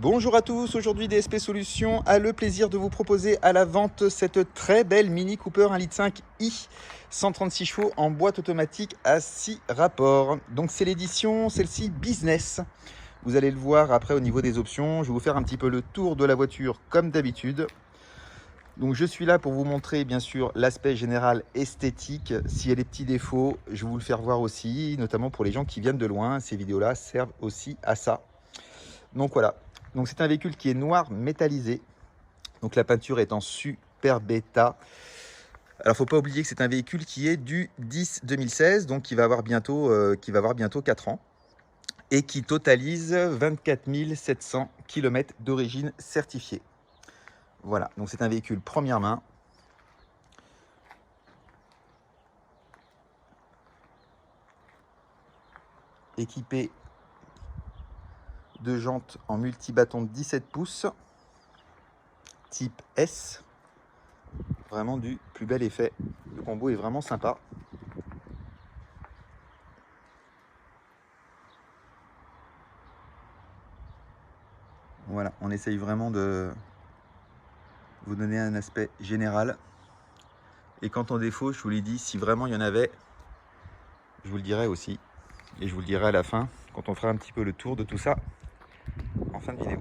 Bonjour à tous, aujourd'hui DSP Solutions a le plaisir de vous proposer à la vente cette très belle Mini Cooper 1,5 litre 136 chevaux en boîte automatique à 6 rapports. Donc c'est l'édition, celle-ci Business. Vous allez le voir après au niveau des options. Je vais vous faire un petit peu le tour de la voiture comme d'habitude. Donc je suis là pour vous montrer bien sûr l'aspect général esthétique. S'il y a des petits défauts, je vais vous le faire voir aussi, notamment pour les gens qui viennent de loin. Ces vidéos-là servent aussi à ça. Donc voilà. Donc c'est un véhicule qui est noir métallisé. Donc la peinture est en super bêta. Alors faut pas oublier que c'est un véhicule qui est du 10-2016, donc qui va avoir bientôt 4 ans et qui totalise 24 700 km d'origine certifiée. Voilà, donc c'est un véhicule première main. Équipé de jantes en multi-bâton de 17 pouces, type S. Vraiment du plus bel effet. Le combo est vraiment sympa. Voilà, on essaye vraiment de vous donner un aspect général. Et quant en défaut, je vous l'ai dit, si vraiment il y en avait, je vous le dirai aussi. Et je vous le dirai à la fin, quand on fera un petit peu le tour de tout ça en fin de vidéo.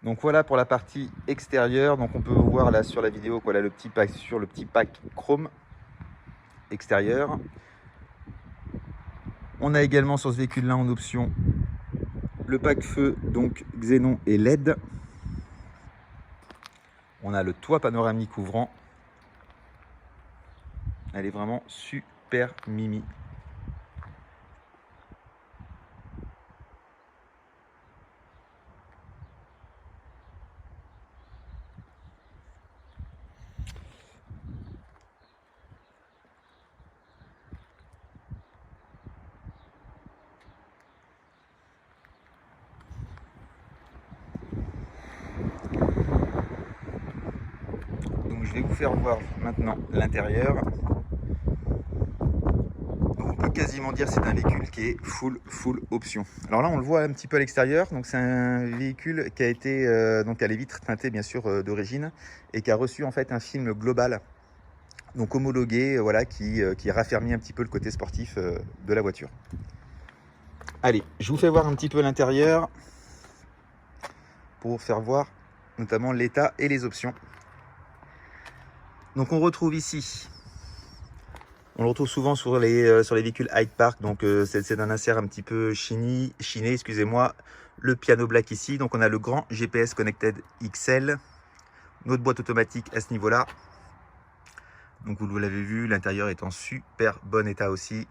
Donc voilà pour la partie extérieure. Donc on peut voir là sur la vidéo, voilà le petit pack chrome extérieur. On a également sur ce véhicule là en option le pack feu, donc xénon et LED. On a le toit panoramique ouvrant. Elle est vraiment super mimi. Donc je vais vous faire voir maintenant l'intérieur. On peut quasiment dire que c'est un véhicule qui est full option. Alors là on le voit un petit peu à l'extérieur, donc c'est un véhicule qui a été donc à les vitres teintées bien sûr d'origine et qui a reçu en fait un film global, donc homologué, voilà, qui raffermit un petit peu le côté sportif de la voiture. Allez, je vous fais voir un petit peu l'intérieur pour faire voir notamment l'état et les options. Donc on retrouve ici, on le retrouve souvent sur les véhicules Hyde Park, donc c'est un insert un petit peu chiné, excusez-moi, le piano black ici. Donc on a le grand GPS Connected XL, notre boîte automatique à ce niveau-là. Donc vous l'avez vu, l'intérieur est en super bon état aussi.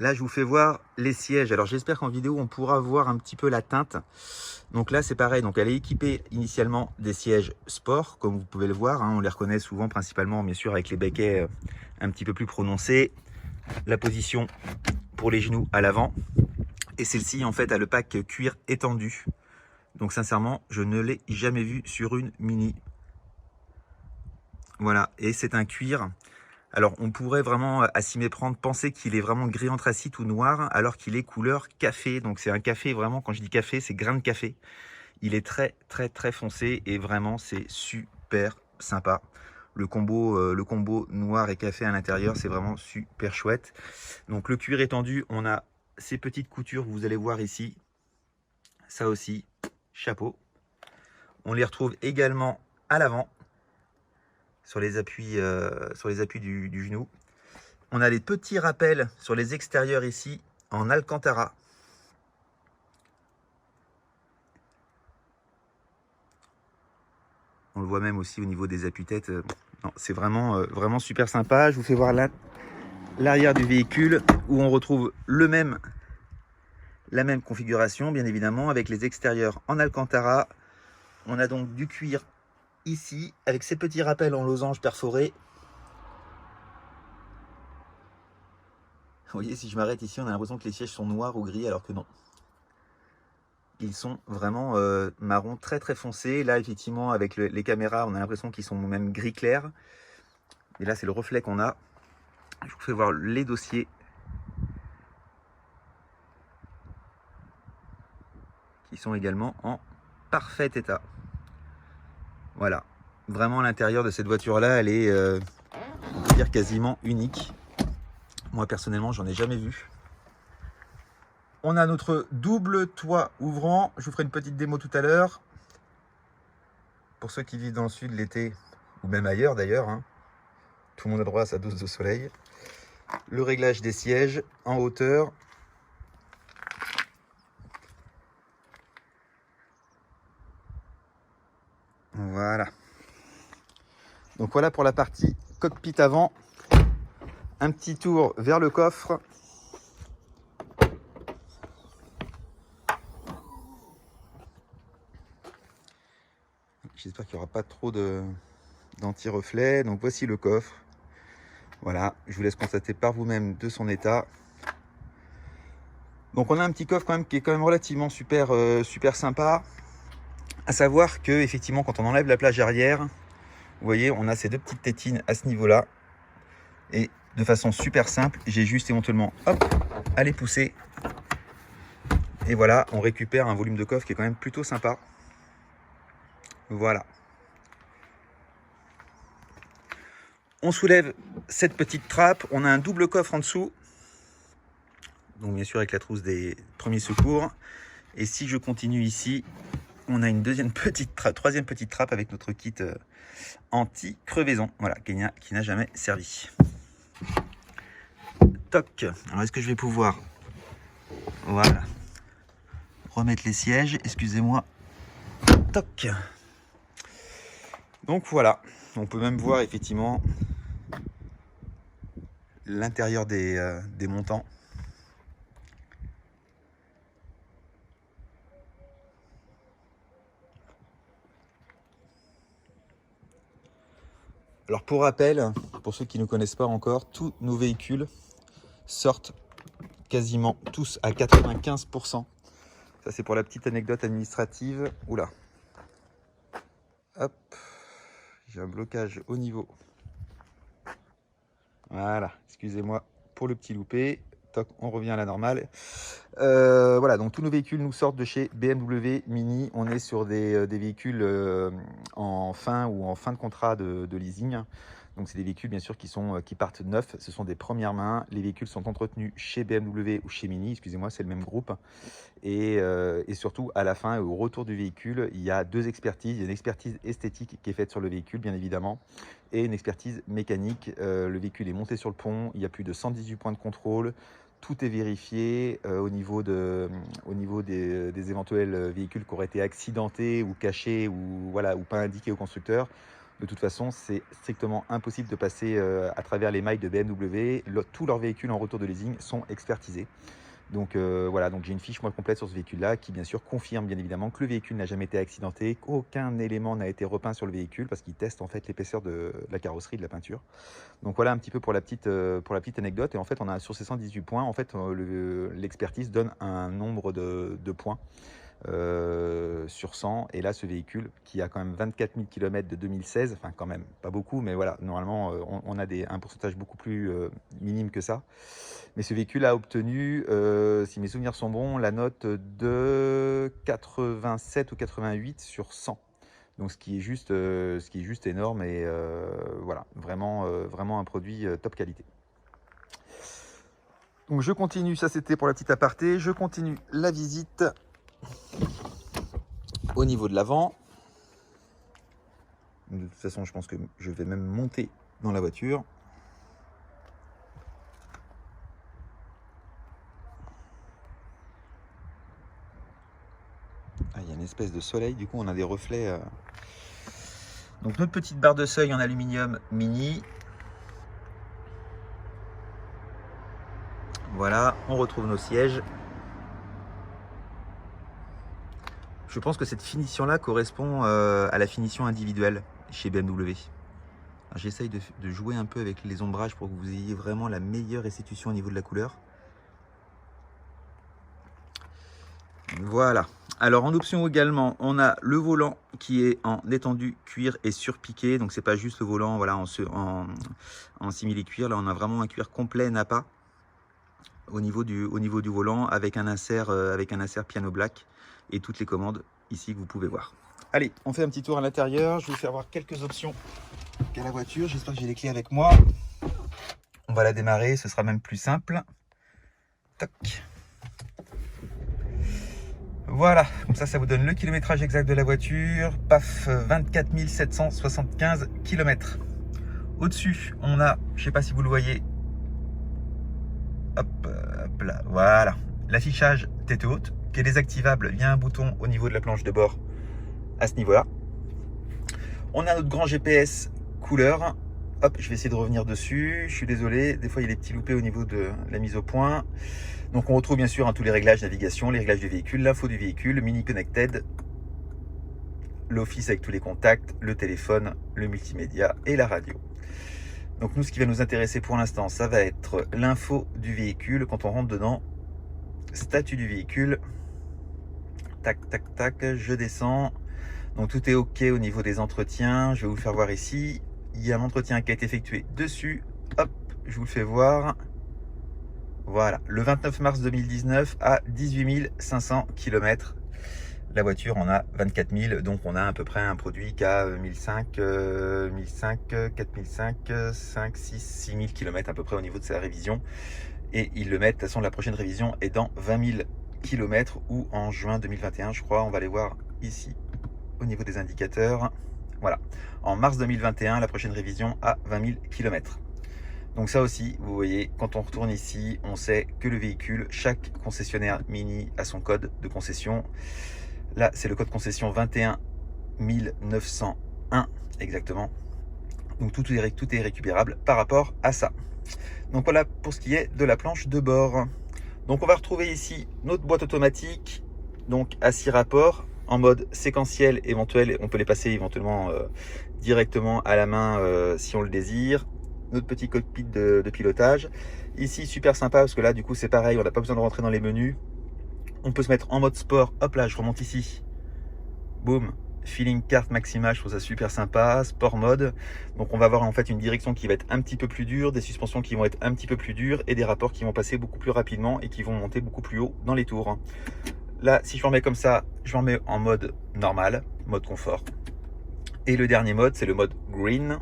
Là, je vous fais voir les sièges. Alors, j'espère qu'en vidéo, on pourra voir un petit peu la teinte. Donc là, c'est pareil. Donc, elle est équipée initialement des sièges sport, comme vous pouvez le voir. Hein. On les reconnaît souvent, principalement, bien sûr, avec les béquets un petit peu plus prononcés. La position pour les genoux à l'avant. Et celle-ci, en fait, a le pack cuir étendu. Donc, sincèrement, je ne l'ai jamais vu sur une Mini. Voilà. Et c'est un cuir. Alors, on pourrait vraiment, à s'y méprendre, penser qu'il est vraiment gris anthracite ou noir, alors qu'il est couleur café. Donc, c'est un café, vraiment, quand je dis café, c'est grain de café. Il est très foncé et vraiment, c'est super sympa. Le combo noir et café à l'intérieur, c'est vraiment super chouette. Donc, le cuir étendu, on a ces petites coutures, vous allez voir ici. Ça aussi, chapeau. On les retrouve également à l'avant, sur les appuis du genou. On a les petits rappels sur les extérieurs ici en Alcantara. On le voit même aussi au niveau des appuis-têtes. C'est vraiment super sympa. Je vous fais voir l'arrière du véhicule où on retrouve la même configuration, bien évidemment, avec les extérieurs en Alcantara. On a donc du cuir ici avec ces petits rappels en losange perforés. Vous voyez, si je m'arrête ici, on a l'impression que les sièges sont noirs ou gris, alors que non. Ils sont vraiment marron très foncé. Là, effectivement, avec les caméras, on a l'impression qu'ils sont même gris clair. Et là, c'est le reflet qu'on a. Je vous fais voir les dossiers. Qui sont également en parfait état. Voilà. Vraiment, l'intérieur de cette voiture-là, elle est, on peut dire, quasiment unique. Moi, personnellement, j'en ai jamais vu. On a notre double toit ouvrant. Je vous ferai une petite démo tout à l'heure. Pour ceux qui vivent dans le sud l'été, ou même ailleurs d'ailleurs, hein, tout le monde a droit à sa dose de soleil. Le réglage des sièges en hauteur. Voilà. Donc voilà pour la partie cockpit avant. Un petit tour vers le coffre. J'espère qu'il n'y aura pas trop d'anti-reflets. Donc voici le coffre. Voilà, je vous laisse constater par vous-même de son état. Donc on a un petit coffre quand même qui est quand même relativement super sympa. À savoir que effectivement quand on enlève la plage arrière, vous voyez, on a ces deux petites tétines à ce niveau-là. Et de façon super simple, j'ai juste éventuellement à les pousser. Et voilà, on récupère un volume de coffre qui est quand même plutôt sympa. Voilà. On soulève cette petite trappe. On a un double coffre en dessous. Donc bien sûr avec la trousse des premiers secours. Et si je continue ici, on a une troisième petite trappe avec notre kit anti-crevaison. Voilà, qui n'a jamais servi. Toc. Alors est-ce que je vais pouvoir, voilà, remettre les sièges, excusez-moi. Toc. Donc voilà, on peut même voir effectivement l'intérieur des montants. Alors pour rappel, pour ceux qui ne connaissent pas encore, tous nos véhicules sortent quasiment tous à 95%. Ça c'est pour la petite anecdote administrative. Oula. Hop. J'ai un blocage au niveau. Voilà, excusez-moi pour le petit loupé. Toc, on revient à la normale. Voilà, donc tous nos véhicules nous sortent de chez BMW Mini. On est sur des véhicules en fin de contrat de leasing. Donc c'est des véhicules bien sûr qui partent neufs. Ce sont des premières mains. Les véhicules sont entretenus chez BMW ou chez Mini. Excusez-moi, c'est le même groupe. Et surtout, à la fin et au retour du véhicule, il y a deux expertises. Il y a une expertise esthétique qui est faite sur le véhicule, bien évidemment, et une expertise mécanique. Le véhicule est monté sur le pont. Il y a plus de 118 points de contrôle. Tout est vérifié au niveau des éventuels véhicules qui auraient été accidentés ou cachés ou, voilà, ou pas indiqués au constructeur. De toute façon, c'est strictement impossible de passer à travers les mailles de BMW. Tous leurs véhicules en retour de leasing sont expertisés. Donc voilà, donc j'ai une fiche moi complète sur ce véhicule-là qui bien sûr confirme bien évidemment que le véhicule n'a jamais été accidenté, qu'aucun élément n'a été repeint sur le véhicule parce qu'il teste en fait l'épaisseur de la carrosserie, de la peinture. Donc voilà un petit peu pour la petite anecdote. Et en fait on a sur ces 118 points, en fait l'expertise donne un nombre de points sur 100. Et là ce véhicule qui a quand même 24 000 km de 2016, enfin quand même pas beaucoup, mais voilà, normalement on a un pourcentage beaucoup plus minime que ça. Mais ce véhicule a obtenu, si mes souvenirs sont bons, la note de 87 ou 88 sur 100. Donc ce qui est juste énorme et voilà, vraiment un produit top qualité. Donc je continue, ça c'était pour la petite aparté, je continue la visite au niveau de l'avant. De toute façon, je pense que je vais même monter dans la voiture. Ah, il y a une espèce de soleil, du coup on a des reflets. Donc notre petite barre de seuil en aluminium Mini. Voilà, on retrouve nos sièges. Je pense que cette finition-là correspond à la finition individuelle chez BMW. J'essaye de jouer un peu avec les ombrages pour que vous ayez vraiment la meilleure restitution au niveau de la couleur. Voilà. Alors en option également, on a le volant qui est en étendu cuir et surpiqué. Donc c'est pas juste le volant voilà, en simili-cuir. Là on a vraiment un cuir complet Nappa au niveau du volant avec un insert piano black et toutes les commandes ici que vous pouvez voir. Allez, on fait un petit tour à l'intérieur. Je vais vous faire voir quelques options qu'a la voiture. J'espère que j'ai les clés avec moi. On va la démarrer, ce sera même plus simple. Toc. Voilà, comme ça vous donne le kilométrage exact de la voiture. Paf, 24 775 km. Au-dessus, on a, je ne sais pas si vous le voyez, hop là, voilà, l'affichage tête haute qui est désactivable via un bouton au niveau de la planche de bord à ce niveau-là. On a notre grand GPS couleur. Hop, je vais essayer de revenir dessus. Je suis désolé, des fois il y a des petits loupés au niveau de la mise au point. Donc on retrouve bien sûr tous les réglages navigation, les réglages du véhicule, l'info du véhicule, le mini connected, l'office avec tous les contacts, le téléphone, le multimédia et la radio. Donc nous, ce qui va nous intéresser pour l'instant, ça va être l'info du véhicule. Quand on rentre dedans, statut du véhicule, tac, tac, tac, je descends. Donc tout est OK au niveau des entretiens. Je vais vous le faire voir ici. Il y a un entretien qui a été effectué dessus. Hop, je vous le fais voir. Voilà, le 29 mars 2019 à 18 500 km. La voiture en a 24 000, donc on a à peu près un produit qui a 1005, 4005, 5, 6, 6 000 km à peu près au niveau de sa révision. Et ils le mettent, de toute façon la prochaine révision est dans 20 000 km ou en juin 2021 je crois. On va les voir ici au niveau des indicateurs. Voilà, en mars 2021 la prochaine révision à 20 000 km. Donc ça aussi, vous voyez, quand on retourne ici, on sait que le véhicule, chaque concessionnaire Mini a son code de concession. Là, c'est le code concession 21 901 exactement. Donc tout est récupérable par rapport à ça. Donc voilà pour ce qui est de la planche de bord. Donc on va retrouver ici notre boîte automatique, donc à 6 rapports, en mode séquentiel éventuel. On peut les passer éventuellement directement à la main si on le désire. Notre petit cockpit de pilotage. Ici, super sympa parce que là, du coup, c'est pareil. On n'a pas besoin de rentrer dans les menus. On peut se mettre en mode sport. Hop là, je remonte ici. Boum. Feeling carte maxima, je trouve ça super sympa. Sport mode. Donc, on va avoir en fait une direction qui va être un petit peu plus dure, des suspensions qui vont être un petit peu plus dures et des rapports qui vont passer beaucoup plus rapidement et qui vont monter beaucoup plus haut dans les tours. Là, si je m'en mets comme ça, je m'en mets en mode normal, mode confort. Et le dernier mode, c'est le mode green.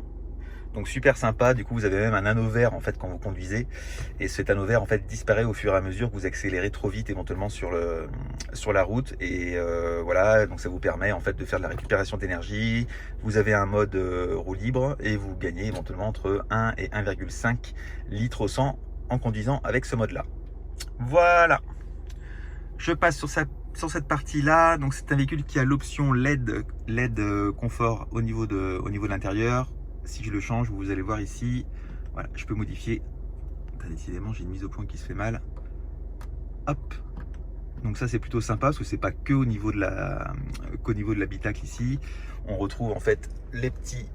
Donc super sympa, du coup vous avez même un anneau vert en fait quand vous conduisez et cet anneau vert en fait disparaît au fur et à mesure que vous accélérez trop vite éventuellement sur la route et voilà, donc ça vous permet en fait de faire de la récupération d'énergie. Vous avez un mode roue libre et vous gagnez éventuellement entre 1 et 1,5 litres au 100 en conduisant avec ce mode là. Voilà, je passe sur cette partie là. Donc c'est un véhicule qui a l'option LED confort au niveau de l'intérieur. Si je le change, vous allez voir ici, voilà, je peux modifier. Décidément, j'ai une mise au point qui se fait mal. Hop. Donc ça, c'est plutôt sympa parce que c'est pas que au niveau de l'habitacle ici. On retrouve en fait les petits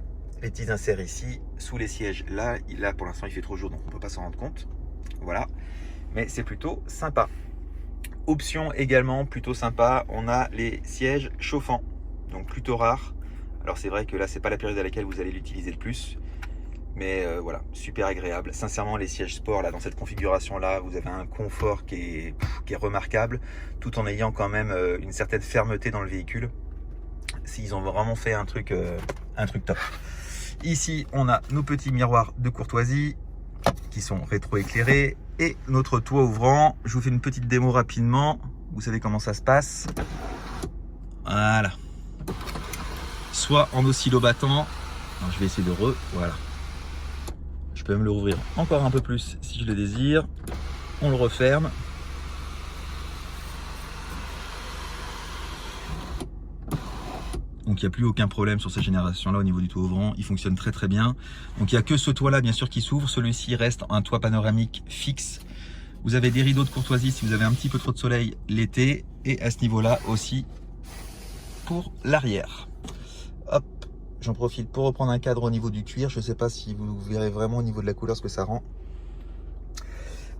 inserts ici sous les sièges. Là, pour l'instant, il fait trop jour, donc on peut pas s'en rendre compte. Voilà. Mais c'est plutôt sympa. Option également plutôt sympa. On a les sièges chauffants, donc plutôt rare. Alors c'est vrai que là c'est pas la période à laquelle vous allez l'utiliser le plus, mais voilà, super agréable. Sincèrement, les sièges sport là dans cette configuration là, vous avez un confort qui est remarquable, tout en ayant quand même une certaine fermeté dans le véhicule. S'ils ont vraiment fait un truc top. Ici on a nos petits miroirs de courtoisie qui sont rétro-éclairés et notre toit ouvrant. Je vous fais une petite démo rapidement, vous savez comment ça se passe. Voilà. Soit en oscillo-battant. Je vais essayer de voilà. Je peux même le rouvrir encore un peu plus si je le désire. On le referme. Donc il n'y a plus aucun problème sur cette génération-là au niveau du toit ouvrant. Il fonctionne très très bien. Donc il n'y a que ce toit-là bien sûr qui s'ouvre. Celui-ci reste un toit panoramique fixe. Vous avez des rideaux de courtoisie si vous avez un petit peu trop de soleil l'été. Et à ce niveau-là aussi pour l'arrière. Hop, j'en profite pour reprendre un cadre au niveau du cuir. Je ne sais pas si vous verrez vraiment au niveau de la couleur ce que ça rend.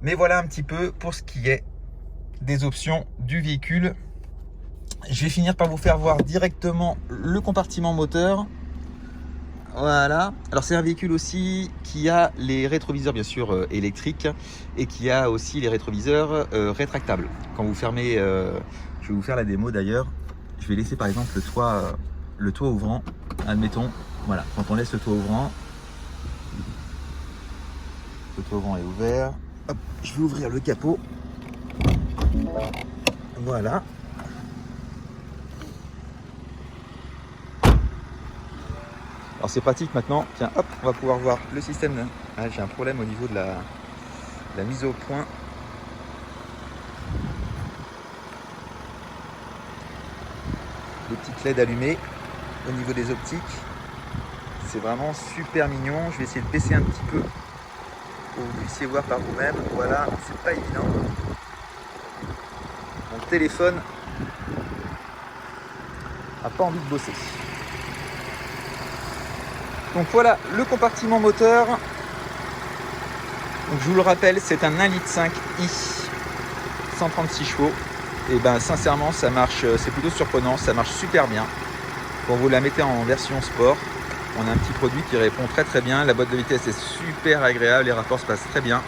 Mais voilà un petit peu pour ce qui est des options du véhicule. Je vais finir par vous faire voir directement le compartiment moteur. Voilà. Alors c'est un véhicule aussi qui a les rétroviseurs bien sûr électriques et qui a aussi les rétroviseurs rétractables. Quand vous fermez, je vais vous faire la démo d'ailleurs. Je vais laisser par exemple le toit ouvrant, admettons. Voilà, quand on laisse le toit ouvrant est ouvert. Hop, je vais ouvrir le capot. Voilà. Alors c'est pratique maintenant. Tiens, hop, on va pouvoir voir le système. Ah, j'ai un problème au niveau de la mise au point. Les petites LED allumées au niveau des optiques. C'est vraiment super mignon. Je vais essayer de baisser un petit peu pour que vous puissiez voir par vous-même. Voilà, c'est pas évident. Mon téléphone n'a pas envie de bosser. Donc voilà le compartiment moteur. Donc je vous le rappelle, c'est un 1,5 litre i 136 chevaux. Et ben sincèrement ça marche, c'est plutôt surprenant, ça marche super bien. Quand vous la mettez en version sport, on a un petit produit qui répond très très bien. La boîte de vitesse est super agréable, les rapports se passent très bien.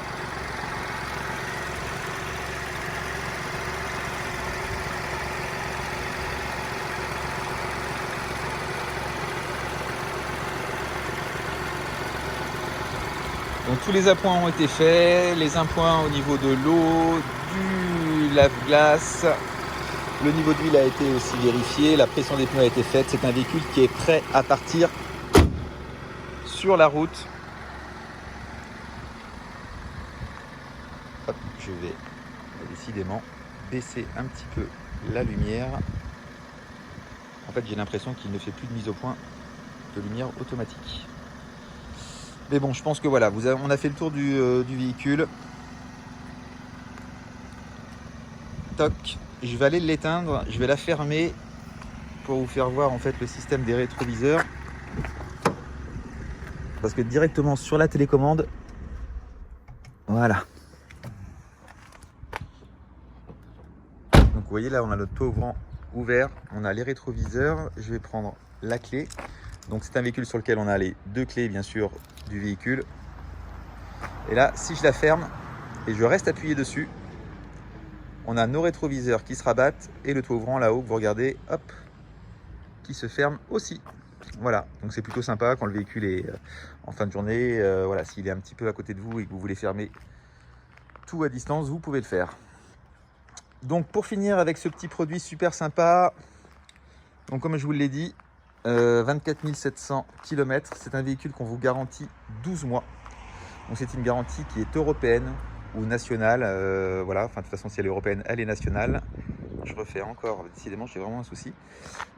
Donc tous les appoints ont été faits, les appoints au niveau de l'eau, du lave-glace, le niveau d'huile a été aussi vérifié, la pression des pneus a été faite. C'est un véhicule qui est prêt à partir sur la route. Hop, je vais décidément baisser un petit peu la lumière. En fait, j'ai l'impression qu'il ne fait plus de mise au point de lumière automatique. Mais bon, je pense que voilà, on a fait le tour du véhicule. Toc, je vais aller l'éteindre, je vais la fermer pour vous faire voir en fait le système des rétroviseurs. Parce que directement sur la télécommande, voilà. Donc vous voyez là, on a notre toit ouvrant ouvert, on a les rétroviseurs. Je vais prendre la clé. Donc c'est un véhicule sur lequel on a les deux clés bien sûr du véhicule. Et là, si je la ferme et je reste appuyé dessus, on a nos rétroviseurs qui se rabattent et le toit ouvrant là-haut que vous regardez, hop, qui se ferme aussi. Voilà, donc c'est plutôt sympa quand le véhicule est en fin de journée. Voilà, s'il est un petit peu à côté de vous et que vous voulez fermer tout à distance, vous pouvez le faire. Donc pour finir avec ce petit produit super sympa, donc comme je vous l'ai dit, 24 700 km, c'est un véhicule qu'on vous garantit 12 mois. Donc c'est une garantie qui est européenne ou nationale, voilà, enfin de toute façon si elle est européenne, elle est nationale. Je refais encore, décidément j'ai vraiment un souci.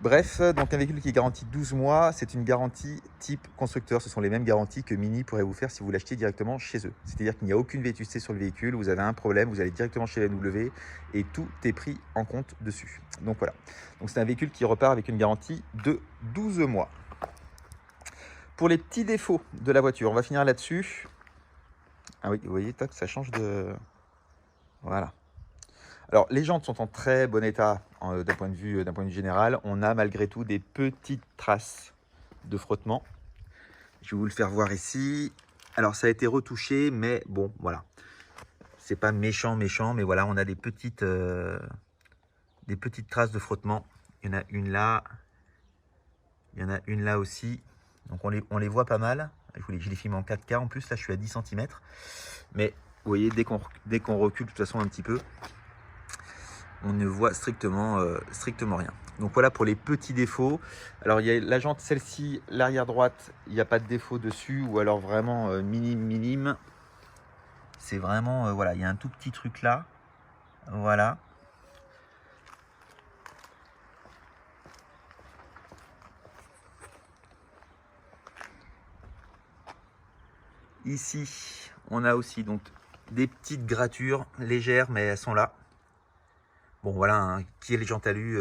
Bref, donc un véhicule qui est garanti 12 mois, c'est une garantie type constructeur. Ce sont les mêmes garanties que Mini pourrait vous faire si vous l'achetiez directement chez eux. C'est-à-dire qu'il n'y a aucune vétusté sur le véhicule, vous avez un problème, vous allez directement chez BMW et tout est pris en compte dessus. Donc voilà, donc c'est un véhicule qui repart avec une garantie de 12 mois. Pour les petits défauts de la voiture, on va finir là-dessus. Ah oui, vous voyez, tac, ça change de... Voilà. Alors, les jantes sont en très bon état d'un point de vue général. On a malgré tout des petites traces de frottement. Je vais vous le faire voir ici. Alors, ça a été retouché, mais bon, voilà. C'est pas méchant, mais voilà, on a des petites traces de frottement. Il y en a une là. Il y en a une là aussi. Donc, on les voit pas mal. Je les filme en 4K. En plus, là, je suis à 10 cm. Mais, vous voyez, dès qu'on recule de toute façon un petit peu, on ne voit strictement rien. Donc voilà pour les petits défauts. Alors il y a la jante, celle-ci, l'arrière droite, il n'y a pas de défaut dessus, ou alors vraiment minime. C'est vraiment, voilà, il y a un tout petit truc là. Voilà. Ici, on a aussi donc des petites gratures légères, mais elles sont là. Bon voilà, hein, quelle jante alu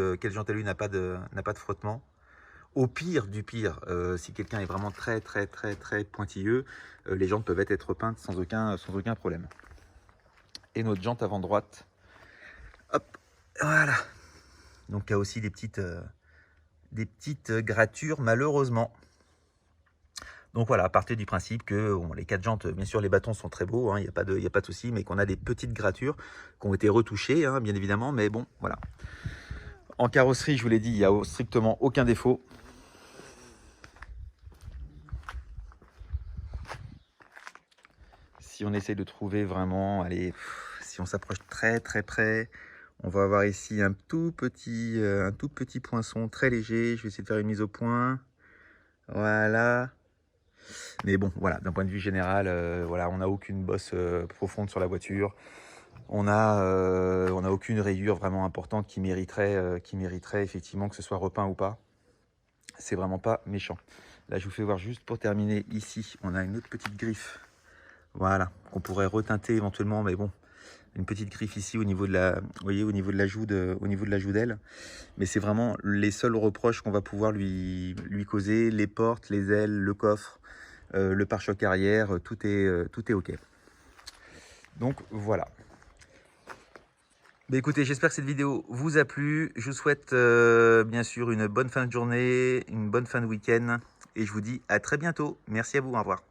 n'a pas de frottement. Au pire du pire, si quelqu'un est vraiment très pointilleux, les jantes peuvent être peintes sans aucun problème. Et notre jante avant droite, hop, voilà. Donc il y a aussi des petites gratures malheureusement. Donc voilà, à partir du principe que bon, les 4 jantes, bien sûr les bâtons sont très beaux, il n'y a pas de souci, mais qu'on a des petites gratures qui ont été retouchées, bien évidemment, mais bon, voilà. En carrosserie, je vous l'ai dit, il n'y a strictement aucun défaut. Si on essaye de trouver vraiment, allez, si on s'approche très très près, on va avoir ici un tout petit poinçon très léger. Je vais essayer de faire une mise au point. Voilà. Mais bon, voilà, d'un point de vue général, voilà, on n'a aucune bosse profonde sur la voiture. On n'a aucune rayure vraiment importante qui mériterait effectivement que ce soit repeint ou pas. C'est vraiment pas méchant. Là, je vous fais voir juste pour terminer. Ici, on a une autre petite griffe. Voilà, qu'on pourrait reteinter éventuellement, mais bon, une petite griffe ici au niveau de la, vous voyez, au niveau de la joue d'aile. Mais c'est vraiment les seuls reproches qu'on va pouvoir lui causer. Les portes, les ailes, le coffre, le pare-choc arrière, tout est ok. Donc voilà. Mais écoutez, j'espère que cette vidéo vous a plu. Je vous souhaite bien sûr une bonne fin de journée, une bonne fin de week-end. Et je vous dis à très bientôt. Merci à vous, au revoir.